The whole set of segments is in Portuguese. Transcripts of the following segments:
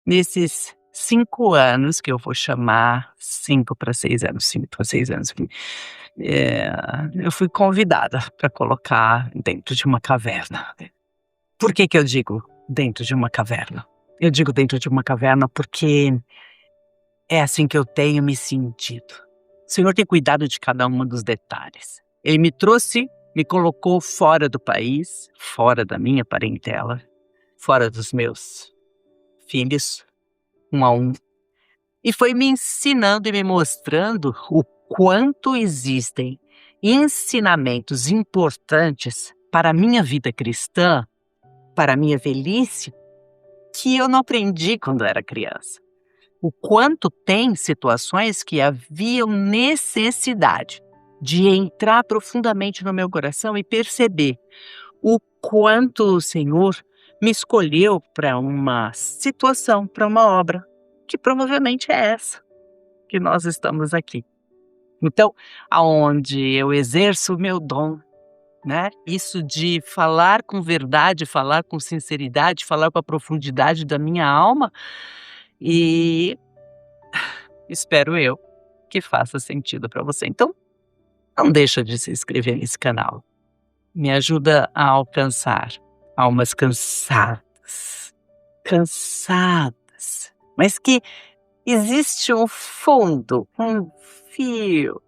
nesses 5 anos, que eu vou chamar 5 para 6 anos, 5 para 6 anos, eh, eu fui convidada para colocar dentro de uma caverna. Por que que eu digo dentro de uma caverna? Eu digo dentro de uma caverna porque é assim que eu tenho me sentido. O Senhor tem cuidado de cada um dos detalhes. Ele me trouxe, me colocou fora do país, fora da minha parentela, fora dos meus filhos, um a um, e foi me ensinando e me mostrando o quanto existem ensinamentos importantes para a minha vida cristã, para a minha velhice, que eu não aprendi quando era criança. O quanto tem situações que haviam necessidade de entrar profundamente no meu coração e perceber o quanto o Senhor me escolheu para uma situação, para uma obra, que provavelmente é essa, que nós estamos aqui. Então, aonde eu exerço o meu dom, né? Isso de falar com verdade, falar com sinceridade, falar com a profundidade da minha alma e espero eu que faça sentido para você. Então, não deixa de se inscrever nesse canal. Me ajuda a alcançar almas cansadas, mas que existe um fundo, um fio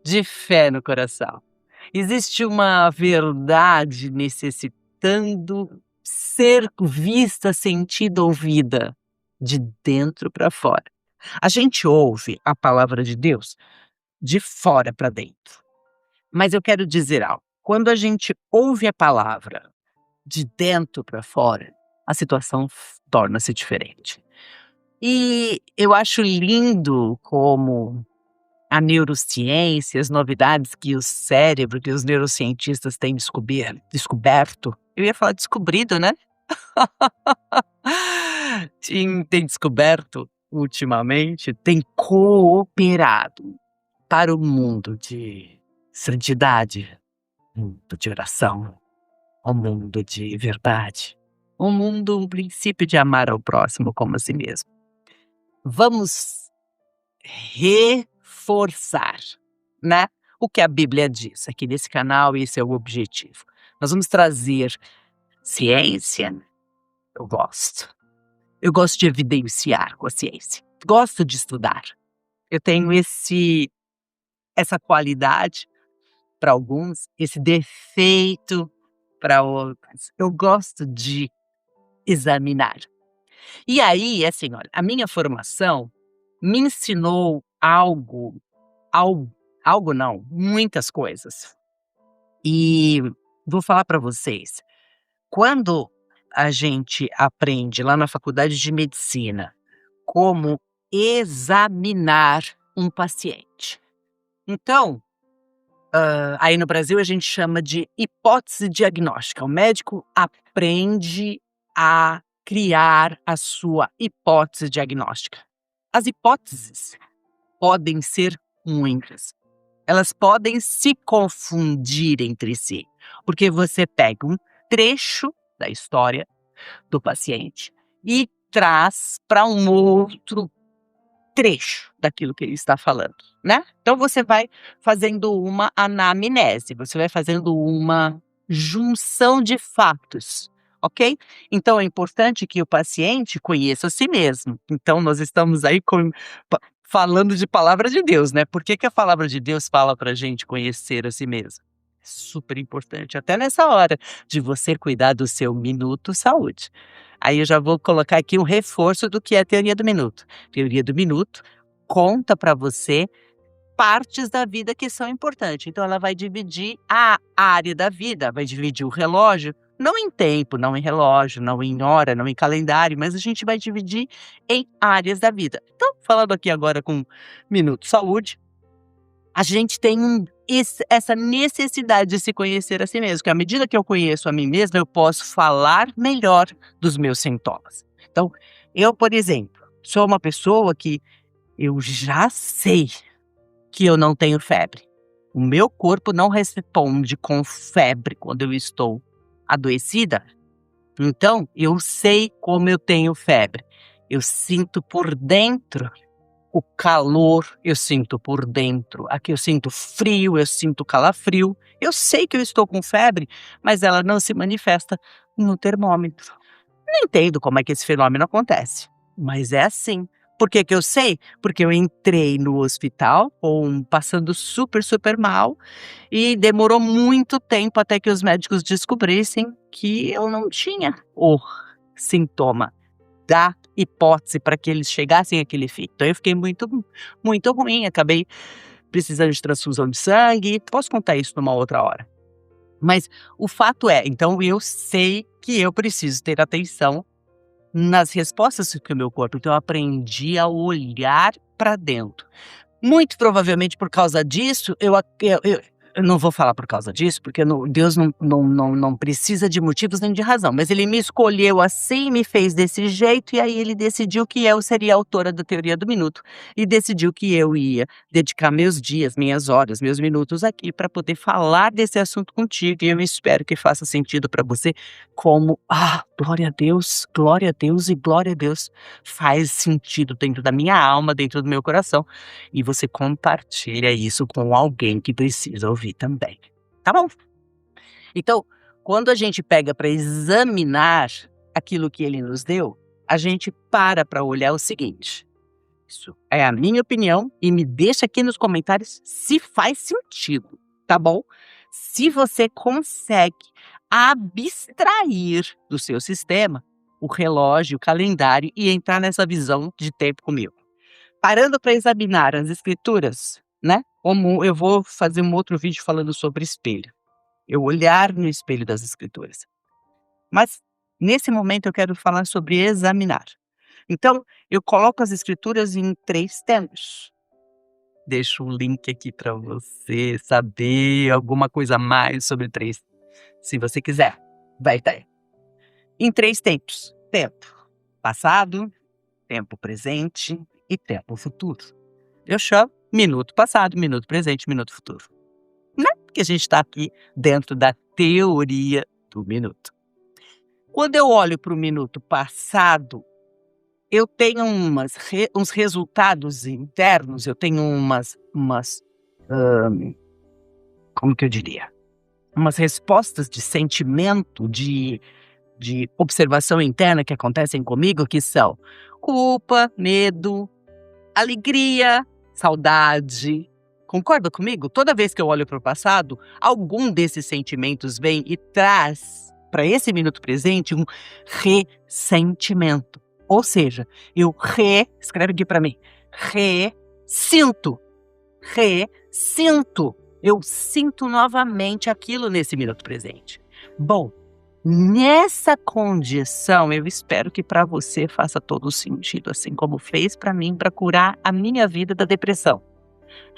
de fé no coração. Existe uma verdade necessitando ser vista, sentida, ouvida, de dentro para fora. A gente ouve a palavra de Deus de fora para dentro. Mas eu quero dizer algo. Quando a gente ouve a palavra de dentro para fora, a situação torna-se diferente. E eu acho lindo como a neurociência, as novidades que o cérebro, que os neurocientistas têm descoberto. Eu ia falar descobrido, né? Tem descoberto ultimamente, tem cooperado para o mundo de santidade, mundo de oração, um mundo de verdade, um princípio de amar ao próximo como a si mesmo. Vamos reforçar, né, o que a Bíblia diz. Aqui nesse canal, esse é o objetivo. Nós vamos trazer ciência. Eu gosto. Eu gosto de evidenciar com a ciência. Gosto de estudar. Eu tenho essa qualidade para alguns, esse defeito para outros. Eu gosto de examinar. E aí, assim, olha, a minha formação me ensinou algo não, muitas coisas. E vou falar para vocês, quando a gente aprende lá na faculdade de medicina como examinar um paciente. Então, aí no Brasil a gente chama de hipótese diagnóstica. O médico aprende a criar a sua hipótese diagnóstica. As hipóteses podem ser muitas. Elas podem se confundir entre si, porque você pega um trecho da história do paciente e traz para um outro trecho daquilo que ele está falando, né? Então você vai fazendo uma anamnese, você vai fazendo uma junção de fatos, ok? Então é importante que o paciente conheça a si mesmo. Então nós estamos aí falando de palavra de Deus, né? Por que que a palavra de Deus fala pra gente conhecer a si mesmo? É super importante, até nessa hora de você cuidar do seu minuto saúde. Aí eu já vou colocar aqui um reforço do que é a teoria do minuto. Teoria do minuto conta para você partes da vida que são importantes. Então ela vai dividir a área da vida, vai dividir o relógio, não em tempo, não em relógio, não em hora, não em calendário, mas a gente vai dividir em áreas da vida. Então, falando aqui agora com Minuto Saúde, a gente tem essa necessidade de se conhecer a si mesmo, que à medida que eu conheço a mim mesma, eu posso falar melhor dos meus sintomas. Então, eu, por exemplo, sou uma pessoa que eu já sei que eu não tenho febre. O meu corpo não responde com febre quando eu estou adoecida. Então, eu sei como eu tenho febre. eu sinto por dentro o calor, eu sinto por dentro. Aqui eu sinto frio, eu sinto calafrio. Eu sei que eu estou com febre, mas ela não se manifesta no termômetro. Não entendo como é que esse fenômeno acontece, mas é assim. Por que que eu sei? Porque eu entrei no hospital passando super, super mal e demorou muito tempo até que os médicos descobrissem que eu não tinha o sintoma da hipótese para que eles chegassem àquele fim. Então eu fiquei muito, muito ruim, acabei precisando de transfusão de sangue. Posso contar isso numa outra hora. Mas o fato é, então eu sei que eu preciso ter atenção nas respostas que o meu corpo, então eu aprendi a olhar para dentro. Muito provavelmente por causa disso, eu não vou falar por causa disso, porque Deus não precisa de motivos nem de razão, mas ele me escolheu assim, me fez desse jeito, e aí ele decidiu que eu seria a autora da teoria do minuto, e decidiu que eu ia dedicar meus dias, minhas horas, meus minutos aqui para poder falar desse assunto contigo, e eu espero que faça sentido para você, como, glória a Deus e glória a Deus, faz sentido dentro da minha alma, dentro do meu coração, e você compartilha isso com alguém que precisa ouvir também, tá bom? Então, quando a gente pega para examinar aquilo que ele nos deu, a gente para olhar o seguinte: isso é a minha opinião e me deixa aqui nos comentários se faz sentido, tá bom? Se você consegue abstrair do seu sistema o relógio, o calendário e entrar nessa visão de tempo comigo. Parando para examinar as escrituras, né, como eu vou fazer um outro vídeo falando sobre espelho, eu olhar no espelho das escrituras. Mas, nesse momento, eu quero falar sobre examinar. Então, eu coloco as escrituras em 3 tempos. Deixo o link aqui para você saber alguma coisa a mais sobre 3, se você quiser, vai estar aí. Em 3 tempos: tempo passado, tempo presente e tempo futuro. Eu chamo minuto passado, minuto presente, minuto futuro, né, porque a gente está aqui dentro da teoria do minuto. Quando eu olho para o minuto passado, eu tenho uns resultados internos, eu tenho como que eu diria? Umas respostas de sentimento, de observação interna que acontecem comigo, que são culpa, medo, alegria, saudade. Concorda comigo? Toda vez que eu olho para o passado, algum desses sentimentos vem e traz para esse minuto presente um ressentimento. Ou seja, escreve aqui para mim, sinto, eu sinto novamente aquilo nesse minuto presente. Bom, nessa condição, eu espero que para você faça todo o sentido, assim como fez para mim, para curar a minha vida da depressão.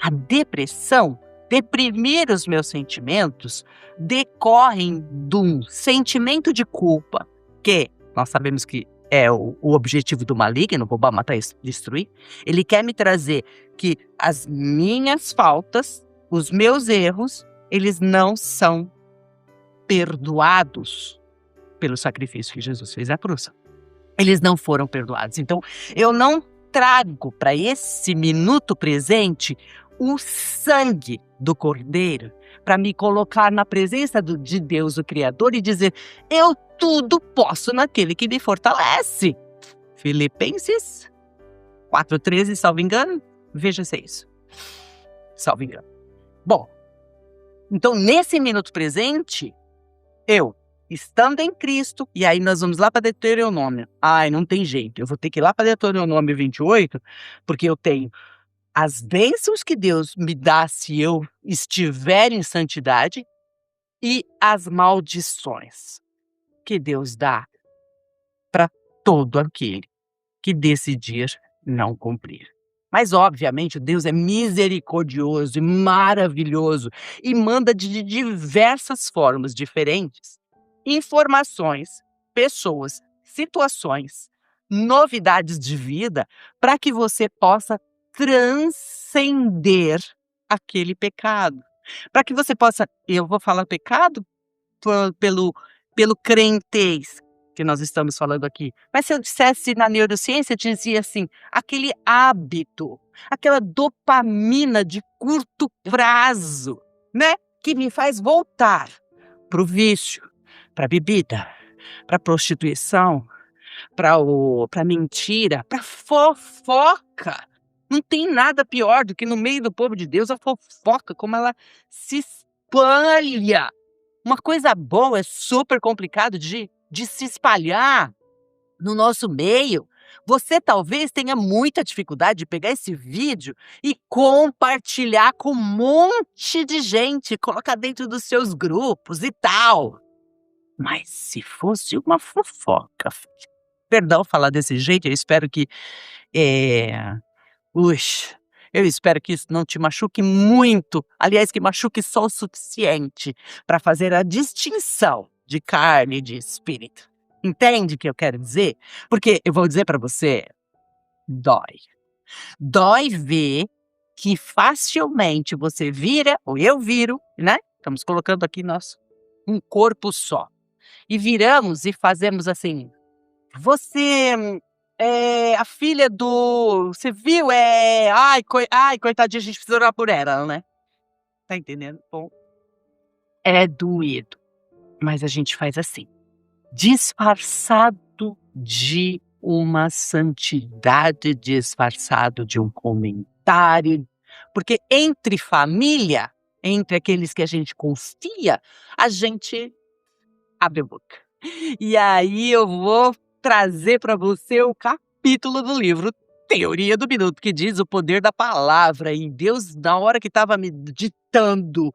A depressão, deprimir os meus sentimentos, decorrem de um sentimento de culpa, que nós sabemos que é o objetivo do maligno, roubar, matar e destruir. Ele quer me trazer que as minhas faltas, os meus erros, eles não são perdoados pelo sacrifício que Jesus fez na cruz. Eles não foram perdoados. Então, eu não trago para esse minuto presente o sangue do Cordeiro para me colocar na presença de Deus, o Criador, e dizer: eu tudo posso naquele que me fortalece. Filipenses 4,13, salvo engano. Veja se é isso. Salvo engano. Bom, então nesse minuto presente, eu, estando em Cristo, e aí nós vamos lá para Deuteronômio. Ai, não tem jeito, eu vou ter que ir lá para Deuteronômio 28, porque eu tenho as bênçãos que Deus me dá se eu estiver em santidade e as maldições que Deus dá para todo aquele que decidir não cumprir. Mas, obviamente, Deus é misericordioso e maravilhoso e manda de diversas formas diferentes informações, pessoas, situações, novidades de vida para que você possa transcender aquele pecado. Para que você possa, eu vou falar pecado pelo crentez, que nós estamos falando aqui. Mas se eu dissesse na neurociência, dizia assim, aquele hábito, aquela dopamina de curto prazo, né? Que me faz voltar para o vício, para a bebida, para a prostituição, para mentira, para fofoca. Não tem nada pior do que no meio do povo de Deus a fofoca, como ela se espalha. Uma coisa boa é super complicado de se espalhar no nosso meio. Você talvez tenha muita dificuldade de pegar esse vídeo e compartilhar com um monte de gente, colocar dentro dos seus grupos e tal. Mas se fosse uma fofoca, perdão falar desse jeito, eu espero que, eh, ux, eu espero que isso não te machuque muito, aliás, que machuque só o suficiente para fazer a distinção de carne e de espírito. Entende o que eu quero dizer? Porque eu vou dizer para você, dói. Dói ver que facilmente você vira, ou eu viro, né? Estamos colocando aqui nosso um corpo só. E viramos e fazemos assim: "Você é a filha do você viu, ai coitadinha, a gente precisa orar por ela, né". Tá entendendo? Bom, é doído, mas a gente faz assim, disfarçado de uma santidade, disfarçado de um comentário, porque entre família, entre aqueles que a gente confia, a gente abre a boca. E aí eu vou trazer para você o capítulo do livro Teoria do Minuto, que diz o poder da palavra. E Deus, na hora que estava me ditando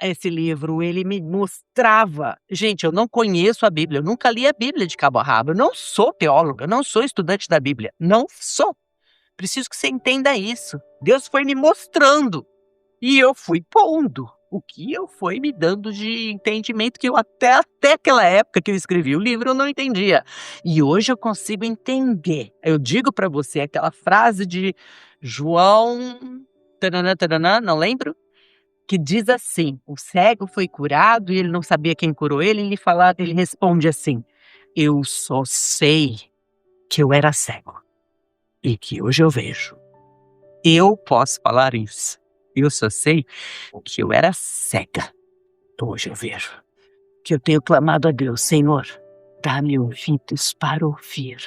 esse livro, ele me mostrava. Gente, eu não conheço a Bíblia, eu nunca li a Bíblia de cabo a rabo. Eu não sou teóloga, eu não sou estudante da Bíblia. Não sou. Preciso que você entenda isso. Deus foi me mostrando. E eu fui pondo o que eu fui me dando de entendimento que eu até aquela época que eu escrevi o livro eu não entendia. E hoje eu consigo entender. Eu digo para você aquela frase de João, taranã, taranã, não lembro, que diz assim: o cego foi curado e ele não sabia quem curou ele, ele responde assim: eu só sei que eu era cego e que hoje eu vejo. Eu posso falar isso. Eu só sei que eu era cega. Hoje eu vejo que eu tenho clamado a Deus: Senhor, dá-me ouvidos para ouvir.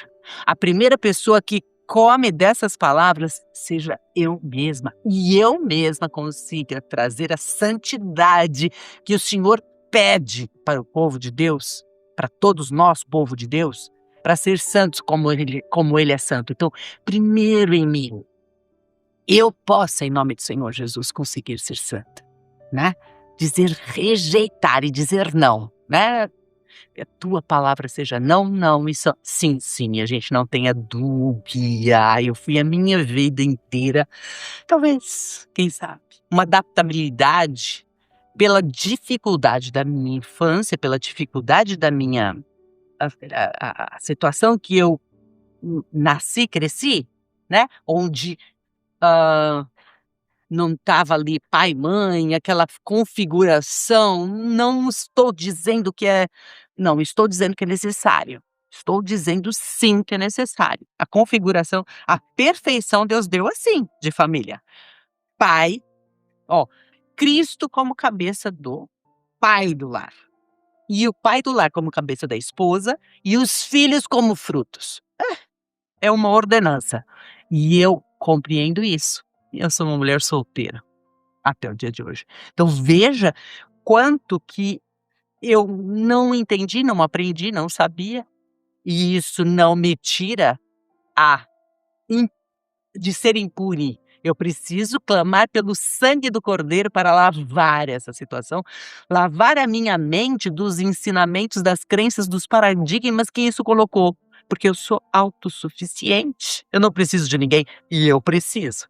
A primeira pessoa que come dessas palavras seja eu mesma. E eu mesma consiga trazer a santidade que o Senhor pede para o povo de Deus, para todos nós, povo de Deus, para ser santos como ele é santo. Então, primeiro em mim, eu possa, em nome do Senhor Jesus, conseguir ser santa, né? Dizer rejeitar e dizer não, né? Que a tua palavra seja não, não, isso sim, sim, a gente não tenha dúvida. Eu fui a minha vida inteira, talvez, quem sabe, uma adaptabilidade pela dificuldade da minha infância, pela dificuldade da minha a situação que eu nasci, cresci, né? Onde não estava ali pai, mãe, aquela configuração, não estou dizendo que é não, estou dizendo que é necessário. Estou dizendo sim que é necessário. A configuração, a perfeição Deus deu assim, de família. Pai, ó, Cristo como cabeça do pai do lar. E o pai do lar como cabeça da esposa e os filhos como frutos. É uma ordenança. E eu compreendo isso. Eu sou uma mulher solteira até o dia de hoje. Então veja quanto que eu não entendi, não aprendi, não sabia, e isso não me tira a im de ser impune. Eu preciso clamar pelo sangue do Cordeiro para lavar essa situação, lavar a minha mente dos ensinamentos, das crenças, dos paradigmas que isso colocou, porque eu sou autossuficiente, eu não preciso de ninguém, e eu preciso.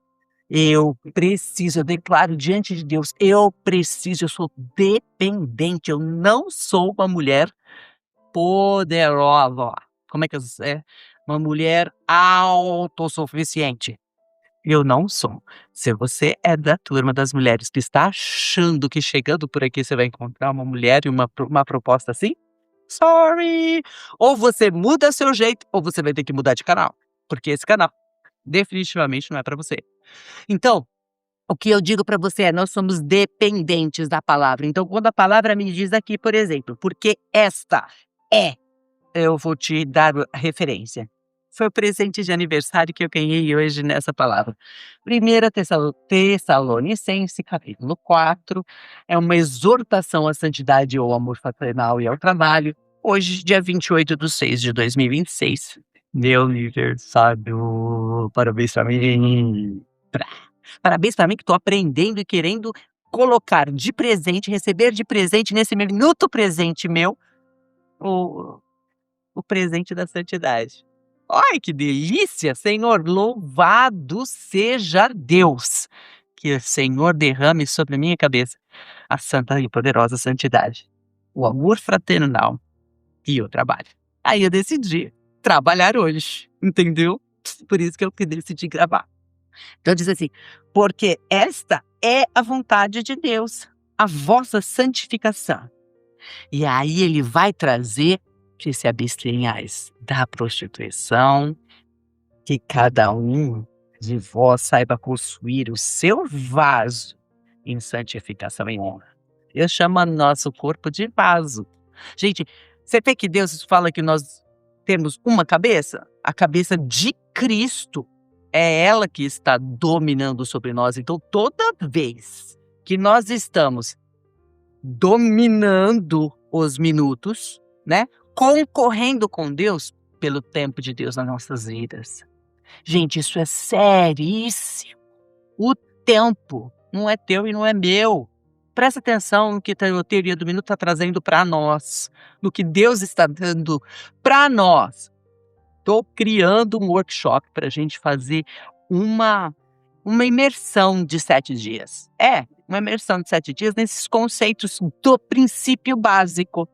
Eu declaro diante de Deus, eu sou dependente, eu não sou uma mulher poderosa. Como é que é? Uma mulher autossuficiente. Eu não sou. Se você é da turma das mulheres que está achando que chegando por aqui você vai encontrar uma mulher e uma proposta assim, Sorry. Ou você muda seu jeito, ou você vai ter que mudar de canal, porque esse canal definitivamente não é para você. Então, o que eu digo para você é: nós somos dependentes da palavra. Então, quando a palavra me diz aqui, por exemplo, porque esta é, eu vou te dar a referência. Foi o presente de aniversário que eu ganhei hoje nessa palavra. 1 Tessalonicense, capítulo 4, é uma exortação à santidade, ao amor fraternal e ao trabalho. Hoje, dia 28/6/2026, meu aniversário. Parabéns pra mim. Parabéns pra mim que tô aprendendo e querendo colocar de presente, receber de presente nesse minuto presente meu, o o presente da santidade. Ai, que delícia, Senhor, louvado seja Deus, que o Senhor derrame sobre a minha cabeça a santa e poderosa santidade, o amor fraternal e o trabalho. Aí eu decidi trabalhar hoje, entendeu? Por isso que eu decidi gravar. Então diz assim: porque esta é a vontade de Deus, a vossa santificação. E aí ele vai trazer que se abstenhais da prostituição, que cada um de vós saiba possuir o seu vaso em santificação e honra. Eu chamo nosso corpo de vaso. Gente, você vê que Deus fala que nós temos uma cabeça? A cabeça de Cristo. É ela que está dominando sobre nós. Então, toda vez que nós estamos dominando os minutos, né? Concorrendo com Deus pelo tempo de Deus nas nossas vidas. Gente, isso é seríssimo. O tempo não é teu e não é meu. Presta atenção no que a teoria do minuto está trazendo para nós, no que Deus está dando para nós. Estou criando um workshop para a gente fazer uma imersão de 7 dias. Uma imersão de 7 dias nesses conceitos do princípio básico.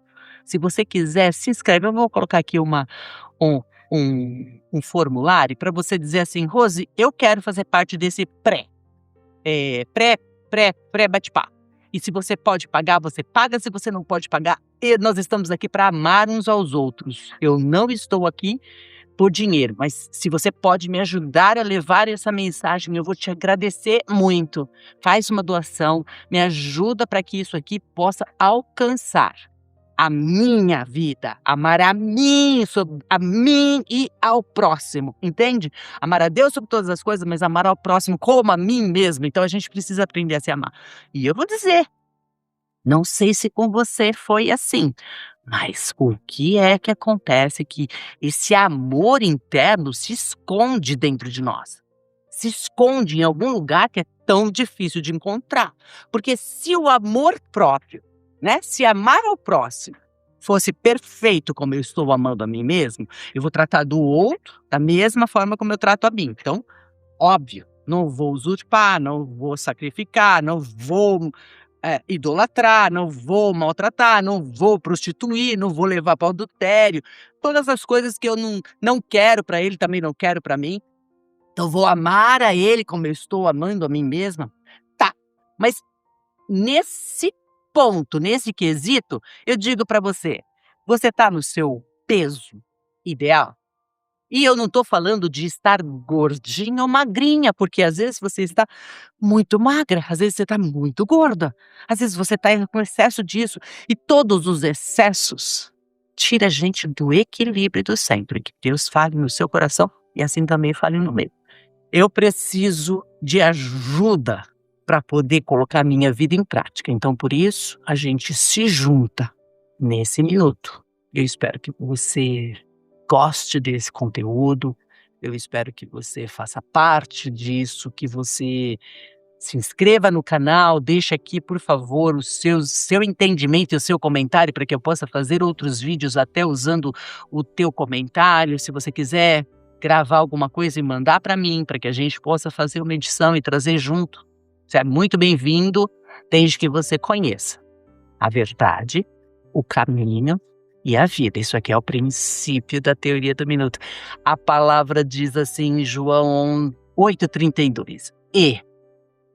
Se você quiser, se inscreve. Eu vou colocar aqui um formulário para você dizer assim: Rose, eu quero fazer parte desse pré-bate-papo. E se você pode pagar, você paga. Se você não pode pagar, nós estamos aqui para amar uns aos outros. Eu não estou aqui por dinheiro, mas se você pode me ajudar a levar essa mensagem, eu vou te agradecer muito. Faz uma doação, me ajuda para que isso aqui possa alcançar a minha vida, amar a mim e ao próximo, entende? Amar a Deus sobre todas as coisas, mas amar ao próximo como a mim mesmo. Então a gente precisa aprender a se amar. E eu vou dizer, não sei se com você foi assim, mas o que é que acontece que esse amor interno se esconde dentro de nós? Se esconde em algum lugar que é tão difícil de encontrar. Porque se o amor próprio, né, se amar ao próximo fosse perfeito como eu estou amando a mim mesmo, eu vou tratar do outro da mesma forma como eu trato a mim. Então, óbvio, não vou usurpar, não vou sacrificar, não vou idolatrar, não vou maltratar, não vou prostituir, não vou levar para o adultério, todas as coisas que eu não quero para ele, também não quero para mim. Então vou amar a ele como eu estou amando a mim mesma. Tá, mas nesse ponto, nesse quesito, eu digo para você, você tá no seu peso ideal? E eu não estou falando de estar gordinha ou magrinha, porque às vezes você está muito magra, às vezes você está muito gorda, às vezes você está com excesso disso. E todos os excessos tira a gente do equilíbrio e do centro. Que Deus fale no seu coração e assim também fale no meu. Eu preciso de ajuda para poder colocar a minha vida em prática. Então, por isso, a gente se junta nesse minuto. Eu espero que você goste desse conteúdo, eu espero que você faça parte disso, que você se inscreva no canal, deixe aqui, por favor, seu entendimento e o seu comentário para que eu possa fazer outros vídeos até usando o teu comentário. Se você quiser gravar alguma coisa e mandar para mim, para que a gente possa fazer uma edição e trazer junto, você é muito bem-vindo, desde que você conheça a verdade, o caminho e a vida. Isso aqui é o princípio da teoria do minuto. A palavra diz assim em João 8,32.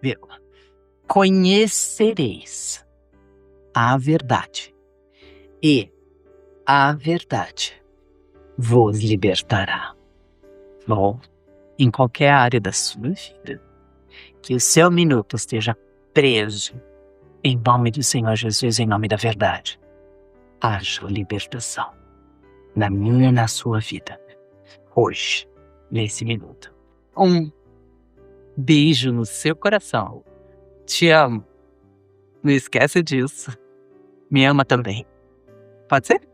Vírgula, conhecereis a verdade, e A verdade vos libertará. Bom, em qualquer área da sua vida, que o seu minuto esteja preso, em nome do Senhor Jesus, em nome da verdade, haja libertação na minha e na sua vida, hoje, nesse minuto. Um beijo no seu coração. Te amo. Não esquece disso. Me ama também. Pode ser?